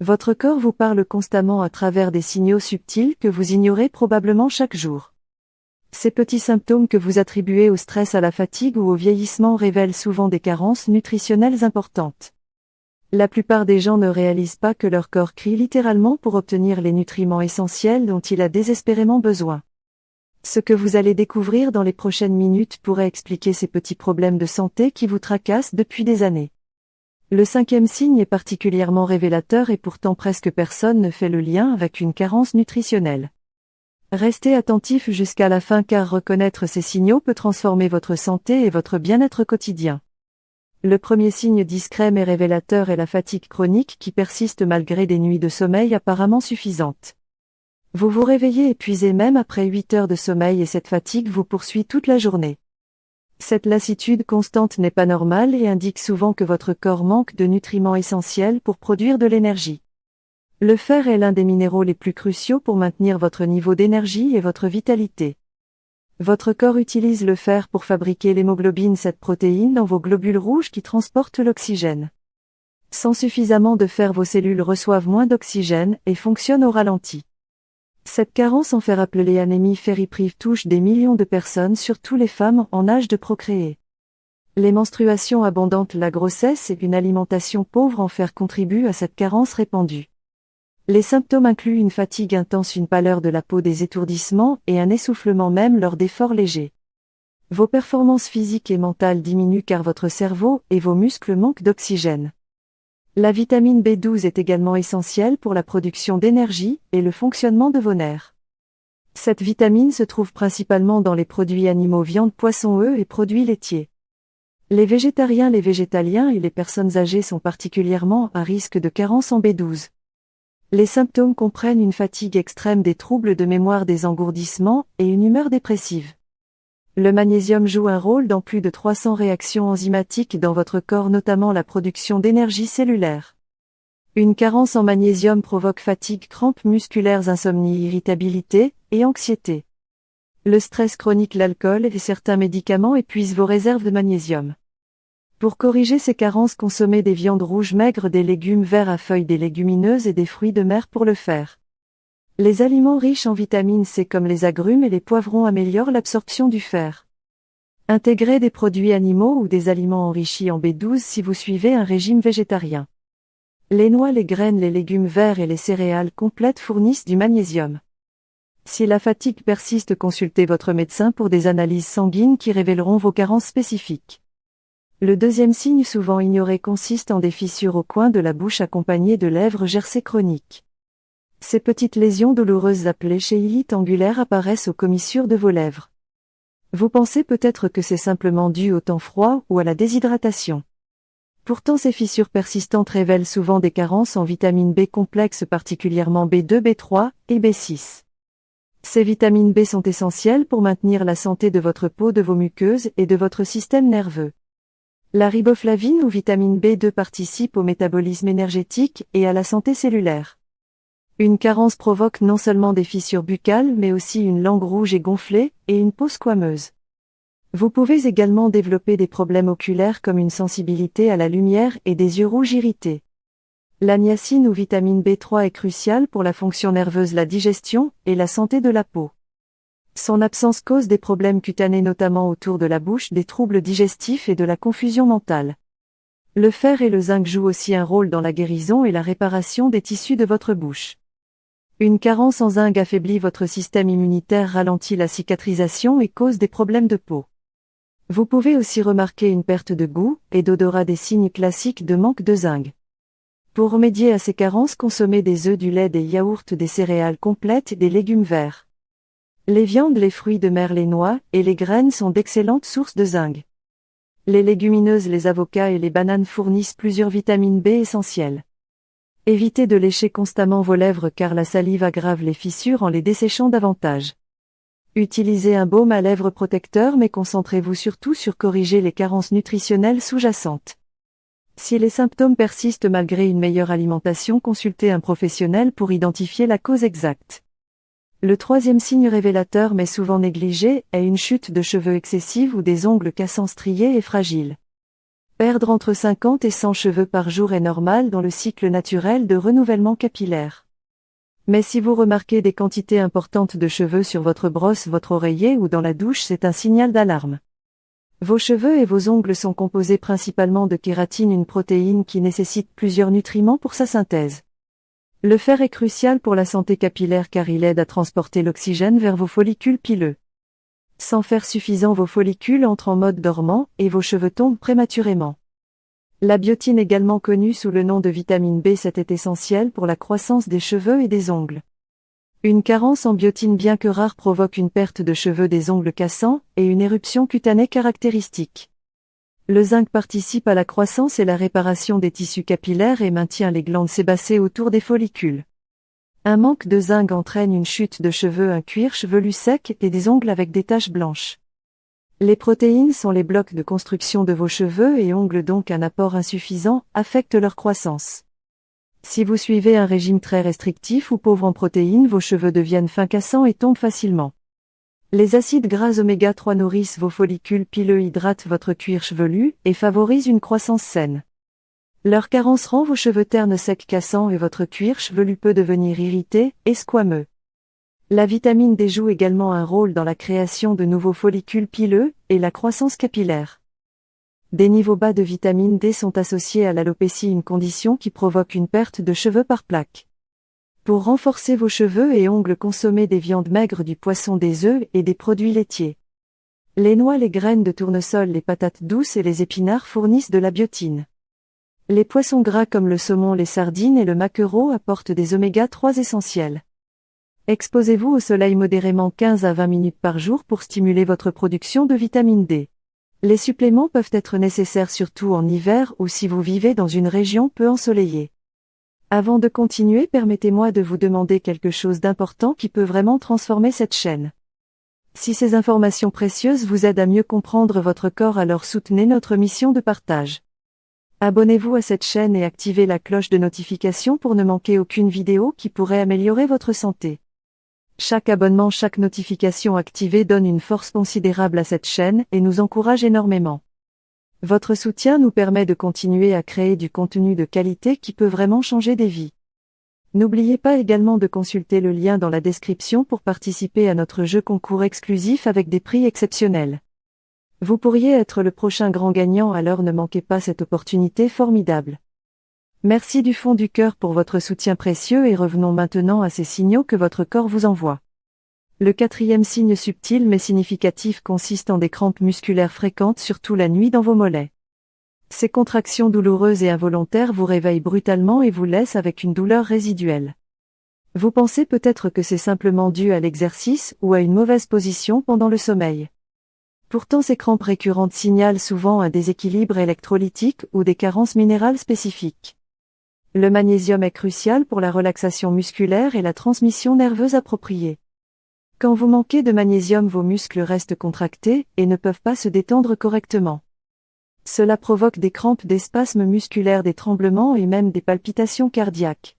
Votre corps vous parle constamment à travers des signaux subtils que vous ignorez probablement chaque jour. Ces petits symptômes que vous attribuez au stress, à la fatigue ou au vieillissement révèlent souvent des carences nutritionnelles importantes. La plupart des gens ne réalisent pas que leur corps crie littéralement pour obtenir les nutriments essentiels dont il a désespérément besoin. Ce que vous allez découvrir dans les prochaines minutes pourrait expliquer ces petits problèmes de santé qui vous tracassent depuis des années. Le 5e signe est particulièrement révélateur et pourtant presque personne ne fait le lien avec une carence nutritionnelle. Restez attentif jusqu'à la fin car reconnaître ces signaux peut transformer votre santé et votre bien-être quotidien. Le premier signe discret mais révélateur est la fatigue chronique qui persiste malgré des nuits de sommeil apparemment suffisantes. Vous vous réveillez épuisé même après 8 heures de sommeil et cette fatigue vous poursuit toute la journée. Cette lassitude constante n'est pas normale et indique souvent que votre corps manque de nutriments essentiels pour produire de l'énergie. Le fer est l'un des minéraux les plus cruciaux pour maintenir votre niveau d'énergie et votre vitalité. Votre corps utilise le fer pour fabriquer l'hémoglobine, cette protéine dans vos globules rouges qui transportent l'oxygène. Sans suffisamment de fer, vos cellules reçoivent moins d'oxygène et fonctionnent au ralenti. Cette carence en fer appelée anémie ferriprive touche des millions de personnes, surtout les femmes en âge de procréer. Les menstruations abondantes, la grossesse et une alimentation pauvre en fer contribuent à cette carence répandue. Les symptômes incluent une fatigue intense, une pâleur de la peau, des étourdissements et un essoufflement même lors d'efforts légers. Vos performances physiques et mentales diminuent car votre cerveau et vos muscles manquent d'oxygène. La vitamine B12 est également essentielle pour la production d'énergie et le fonctionnement de vos nerfs. Cette vitamine se trouve principalement dans les produits animaux, viande, poisson, œufs et produits laitiers. Les végétariens, les végétaliens et les personnes âgées sont particulièrement à risque de carence en B12. Les symptômes comprennent une fatigue extrême, des troubles de mémoire, des engourdissements et une humeur dépressive. Le magnésium joue un rôle dans plus de 300 réactions enzymatiques dans votre corps, notamment la production d'énergie cellulaire. Une carence en magnésium provoque fatigue, crampes musculaires, insomnie, irritabilité et anxiété. Le stress chronique, l'alcool et certains médicaments épuisent vos réserves de magnésium. Pour corriger ces carences, consommez des viandes rouges maigres, des légumes verts à feuilles, des légumineuses et des fruits de mer pour le fer. Les aliments riches en vitamine C comme les agrumes et les poivrons améliorent l'absorption du fer. Intégrez des produits animaux ou des aliments enrichis en B12 si vous suivez un régime végétarien. Les noix, les graines, les légumes verts et les céréales complètes fournissent du magnésium. Si la fatigue persiste, consultez votre médecin pour des analyses sanguines qui révéleront vos carences spécifiques. Le deuxième signe souvent ignoré consiste en des fissures au coin de la bouche accompagnées de lèvres gercées chroniques. Ces petites lésions douloureuses appelées chéilites angulaires apparaissent aux commissures de vos lèvres. Vous pensez peut-être que c'est simplement dû au temps froid ou à la déshydratation. Pourtant, ces fissures persistantes révèlent souvent des carences en vitamine B complexe, particulièrement B2, B3 et B6. Ces vitamines B sont essentielles pour maintenir la santé de votre peau, de vos muqueuses et de votre système nerveux. La riboflavine ou vitamine B2 participe au métabolisme énergétique et à la santé cellulaire. Une carence provoque non seulement des fissures buccales mais aussi une langue rouge et gonflée et une peau squameuse. Vous pouvez également développer des problèmes oculaires comme une sensibilité à la lumière et des yeux rouges irrités. La niacine ou vitamine B3 est cruciale pour la fonction nerveuse, la digestion et la santé de la peau. Son absence cause des problèmes cutanés notamment autour de la bouche, des troubles digestifs et de la confusion mentale. Le fer et le zinc jouent aussi un rôle dans la guérison et la réparation des tissus de votre bouche. Une carence en zinc affaiblit votre système immunitaire, ralentit la cicatrisation et cause des problèmes de peau. Vous pouvez aussi remarquer une perte de goût et d'odorat, des signes classiques de manque de zinc. Pour remédier à ces carences, consommez des œufs, du lait, des yaourts, des céréales complètes et des légumes verts. Les viandes, les fruits de mer, les noix et les graines sont d'excellentes sources de zinc. Les légumineuses, les avocats et les bananes fournissent plusieurs vitamines B essentielles. Évitez de lécher constamment vos lèvres car la salive aggrave les fissures en les desséchant davantage. Utilisez un baume à lèvres protecteur mais concentrez-vous surtout sur corriger les carences nutritionnelles sous-jacentes. Si les symptômes persistent malgré une meilleure alimentation, consultez un professionnel pour identifier la cause exacte. Le troisième signe révélateur mais souvent négligé est une chute de cheveux excessive ou des ongles cassants, striés et fragiles. Perdre entre 50 et 100 cheveux par jour est normal dans le cycle naturel de renouvellement capillaire. Mais si vous remarquez des quantités importantes de cheveux sur votre brosse, votre oreiller ou dans la douche, c'est un signal d'alarme. Vos cheveux et vos ongles sont composés principalement de kératine, une protéine qui nécessite plusieurs nutriments pour sa synthèse. Le fer est crucial pour la santé capillaire car il aide à transporter l'oxygène vers vos follicules pileux. Sans fer suffisant, vos follicules entrent en mode dormant et vos cheveux tombent prématurément. La biotine, également connue sous le nom de vitamine B7, est essentielle pour la croissance des cheveux et des ongles. Une carence en biotine, bien que rare, provoque une perte de cheveux, des ongles cassants et une éruption cutanée caractéristique. Le zinc participe à la croissance et la réparation des tissus capillaires et maintient les glandes sébacées autour des follicules. Un manque de zinc entraîne une chute de cheveux, un cuir chevelu sec et des ongles avec des taches blanches. Les protéines sont les blocs de construction de vos cheveux et ongles, donc un apport insuffisant affecte leur croissance. Si vous suivez un régime très restrictif ou pauvre en protéines, vos cheveux deviennent fins, cassants et tombent facilement. Les acides gras oméga 3 nourrissent vos follicules pileux, hydratent votre cuir chevelu et favorisent une croissance saine. Leur carence rend vos cheveux ternes, secs, cassants et votre cuir chevelu peut devenir irrité et squameux. La vitamine D joue également un rôle dans la création de nouveaux follicules pileux et la croissance capillaire. Des niveaux bas de vitamine D sont associés à l'alopécie, une condition qui provoque une perte de cheveux par plaque. Pour renforcer vos cheveux et ongles, consommez des viandes maigres, du poisson, des œufs et des produits laitiers. Les noix, les graines de tournesol, les patates douces et les épinards fournissent de la biotine. Les poissons gras comme le saumon, les sardines et le maquereau apportent des oméga 3 essentiels. Exposez-vous au soleil modérément 15 à 20 minutes par jour pour stimuler votre production de vitamine D. Les suppléments peuvent être nécessaires surtout en hiver ou si vous vivez dans une région peu ensoleillée. Avant de continuer, permettez-moi de vous demander quelque chose d'important qui peut vraiment transformer cette chaîne. Si ces informations précieuses vous aident à mieux comprendre votre corps, alors soutenez notre mission de partage. Abonnez-vous à cette chaîne et activez la cloche de notification pour ne manquer aucune vidéo qui pourrait améliorer votre santé. Chaque abonnement, chaque notification activée donne une force considérable à cette chaîne et nous encourage énormément. Votre soutien nous permet de continuer à créer du contenu de qualité qui peut vraiment changer des vies. N'oubliez pas également de consulter le lien dans la description pour participer à notre jeu concours exclusif avec des prix exceptionnels. Vous pourriez être le prochain grand gagnant, alors ne manquez pas cette opportunité formidable. Merci du fond du cœur pour votre soutien précieux et revenons maintenant à ces signaux que votre corps vous envoie. Le quatrième signe, subtil mais significatif, consiste en des crampes musculaires fréquentes, surtout la nuit, dans vos mollets. Ces contractions douloureuses et involontaires vous réveillent brutalement et vous laissent avec une douleur résiduelle. Vous pensez peut-être que c'est simplement dû à l'exercice ou à une mauvaise position pendant le sommeil. Pourtant, ces crampes récurrentes signalent souvent un déséquilibre électrolytique ou des carences minérales spécifiques. Le magnésium est crucial pour la relaxation musculaire et la transmission nerveuse appropriée. Quand vous manquez de magnésium, vos muscles restent contractés et ne peuvent pas se détendre correctement. Cela provoque des crampes, des spasmes musculaires, des tremblements et même des palpitations cardiaques.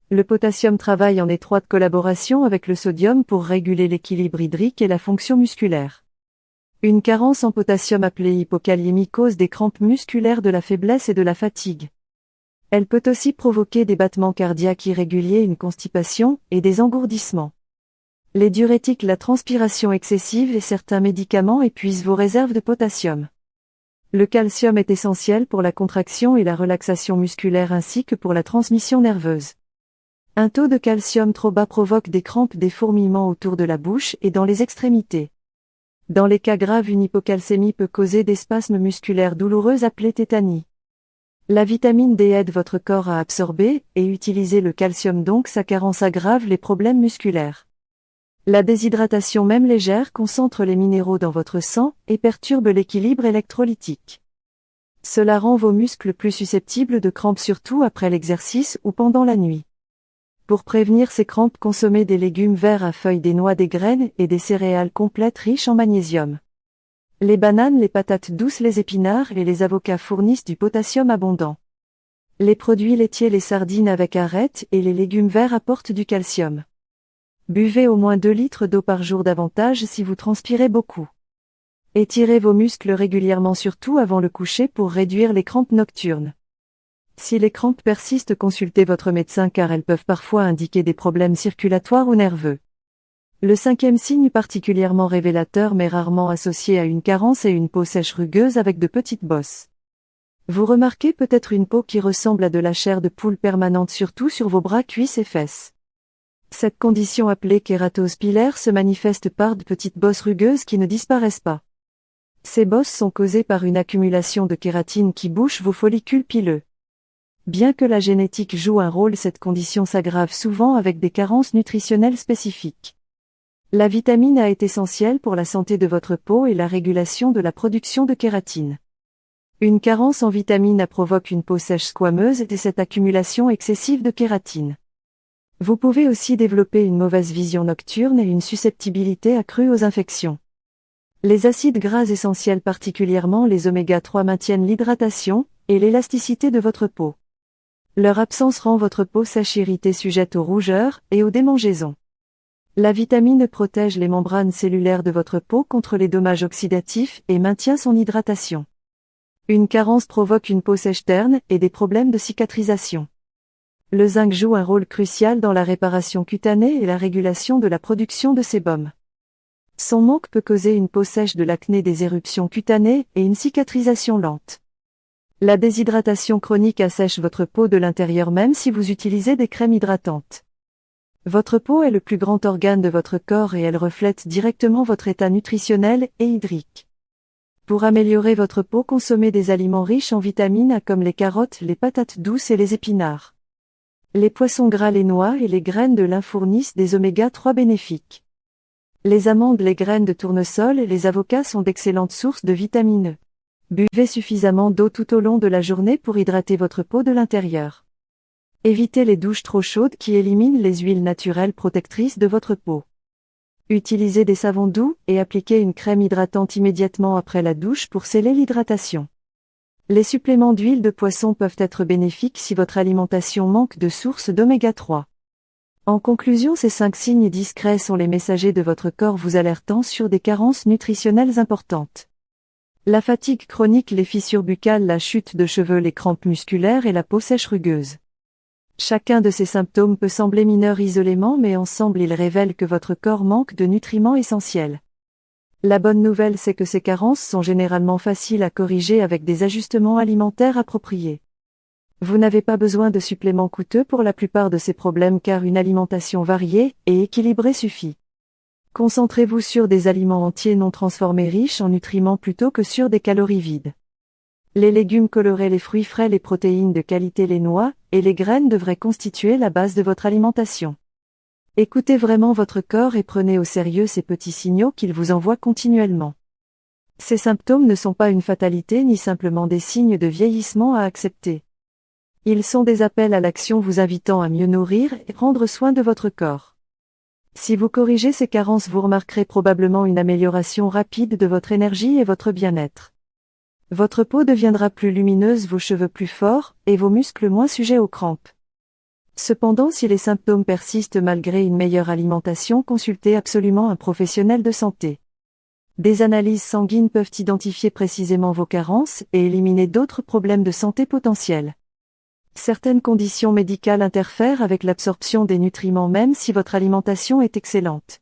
Le potassium travaille en étroite collaboration avec le sodium pour réguler l'équilibre hydrique et la fonction musculaire. Une carence en potassium, appelée hypokaliémie, cause des crampes musculaires, de la faiblesse et de la fatigue. Elle peut aussi provoquer des battements cardiaques irréguliers, une constipation et des engourdissements. Les diurétiques, la transpiration excessive et certains médicaments épuisent vos réserves de potassium. Le calcium est essentiel pour la contraction et la relaxation musculaire ainsi que pour la transmission nerveuse. Un taux de calcium trop bas provoque des crampes, des fourmillements autour de la bouche et dans les extrémités. Dans les cas graves, une hypocalcémie peut causer des spasmes musculaires douloureux appelés tétanies. La vitamine D aide votre corps à absorber et utiliser le calcium, donc sa carence aggrave les problèmes musculaires. La déshydratation, même légère, concentre les minéraux dans votre sang et perturbe l'équilibre électrolytique. Cela rend vos muscles plus susceptibles de crampes, surtout après l'exercice ou pendant la nuit. Pour prévenir ces crampes, consommez des légumes verts à feuilles, des noix, des graines et des céréales complètes riches en magnésium. Les bananes, les patates douces, les épinards et les avocats fournissent du potassium abondant. Les produits laitiers, les sardines avec arêtes et les légumes verts apportent du calcium. Buvez au moins 2 litres d'eau par jour, davantage si vous transpirez beaucoup. Étirez vos muscles régulièrement surtout avant le coucher pour réduire les crampes nocturnes. Si les crampes persistent, consultez votre médecin car elles peuvent parfois indiquer des problèmes circulatoires ou nerveux. Le cinquième signe particulièrement révélateur mais rarement associé à une carence est une peau sèche rugueuse avec de petites bosses. Vous remarquez peut-être une peau qui ressemble à de la chair de poule permanente surtout sur vos bras, cuisses et fesses. Cette condition appelée kératose pilaire se manifeste par de petites bosses rugueuses qui ne disparaissent pas. Ces bosses sont causées par une accumulation de kératine qui bouche vos follicules pileux. Bien que la génétique joue un rôle, cette condition s'aggrave souvent avec des carences nutritionnelles spécifiques. La vitamine A est essentielle pour la santé de votre peau et la régulation de la production de kératine. Une carence en vitamine A provoque une peau sèche squameuse et cette accumulation excessive de kératine. Vous pouvez aussi développer une mauvaise vision nocturne et une susceptibilité accrue aux infections. Les acides gras essentiels, particulièrement les oméga 3, maintiennent l'hydratation et l'élasticité de votre peau. Leur absence rend votre peau sèche, irritée, sujette aux rougeurs et aux démangeaisons. La vitamine protège les membranes cellulaires de votre peau contre les dommages oxydatifs et maintient son hydratation. Une carence provoque une peau sèche terne et des problèmes de cicatrisation. Le zinc joue un rôle crucial dans la réparation cutanée et la régulation de la production de sébum. Son manque peut causer une peau sèche, de l'acné, des éruptions cutanées et une cicatrisation lente. La déshydratation chronique assèche votre peau de l'intérieur même si vous utilisez des crèmes hydratantes. Votre peau est le plus grand organe de votre corps et elle reflète directement votre état nutritionnel et hydrique. Pour améliorer votre peau, consommez des aliments riches en vitamines A comme les carottes, les patates douces et les épinards. Les poissons gras, les noix et les graines de lin fournissent des oméga 3 bénéfiques. Les amandes, les graines de tournesol et les avocats sont d'excellentes sources de vitamine E. Buvez suffisamment d'eau tout au long de la journée pour hydrater votre peau de l'intérieur. Évitez les douches trop chaudes qui éliminent les huiles naturelles protectrices de votre peau. Utilisez des savons doux et appliquez une crème hydratante immédiatement après la douche pour sceller l'hydratation. Les suppléments d'huile de poisson peuvent être bénéfiques si votre alimentation manque de sources d'oméga 3. En conclusion, ces 5 signes discrets sont les messagers de votre corps vous alertant sur des carences nutritionnelles importantes. La fatigue chronique, les fissures buccales, la chute de cheveux, les crampes musculaires et la peau sèche rugueuse. Chacun de ces symptômes peut sembler mineur isolément, mais ensemble ils révèlent que votre corps manque de nutriments essentiels. La bonne nouvelle, c'est que ces carences sont généralement faciles à corriger avec des ajustements alimentaires appropriés. Vous n'avez pas besoin de suppléments coûteux pour la plupart de ces problèmes car une alimentation variée et équilibrée suffit. Concentrez-vous sur des aliments entiers non transformés riches en nutriments plutôt que sur des calories vides. Les légumes colorés, les fruits frais, les protéines de qualité, les noix et les graines devraient constituer la base de votre alimentation. Écoutez vraiment votre corps et prenez au sérieux ces petits signaux qu'il vous envoie continuellement. Ces symptômes ne sont pas une fatalité ni simplement des signes de vieillissement à accepter. Ils sont des appels à l'action vous invitant à mieux nourrir et prendre soin de votre corps. Si vous corrigez ces carences, vous remarquerez probablement une amélioration rapide de votre énergie et votre bien-être. Votre peau deviendra plus lumineuse, vos cheveux plus forts, et vos muscles moins sujets aux crampes. Cependant, si les symptômes persistent malgré une meilleure alimentation, consultez absolument un professionnel de santé. Des analyses sanguines peuvent identifier précisément vos carences et éliminer d'autres problèmes de santé potentiels. Certaines conditions médicales interfèrent avec l'absorption des nutriments même si votre alimentation est excellente.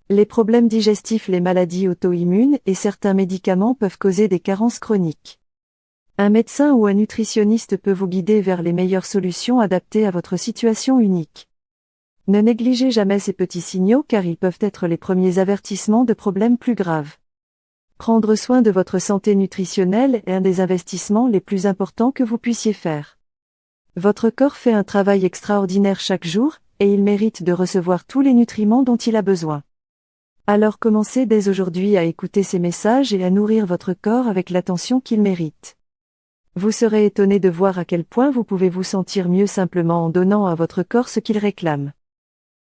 Les problèmes digestifs, les maladies auto-immunes et certains médicaments peuvent causer des carences chroniques. Un médecin ou un nutritionniste peut vous guider vers les meilleures solutions adaptées à votre situation unique. Ne négligez jamais ces petits signaux car ils peuvent être les premiers avertissements de problèmes plus graves. Prendre soin de votre santé nutritionnelle est un des investissements les plus importants que vous puissiez faire. Votre corps fait un travail extraordinaire chaque jour, et il mérite de recevoir tous les nutriments dont il a besoin. Alors commencez dès aujourd'hui à écouter ces messages et à nourrir votre corps avec l'attention qu'il mérite. Vous serez étonné de voir à quel point vous pouvez vous sentir mieux simplement en donnant à votre corps ce qu'il réclame.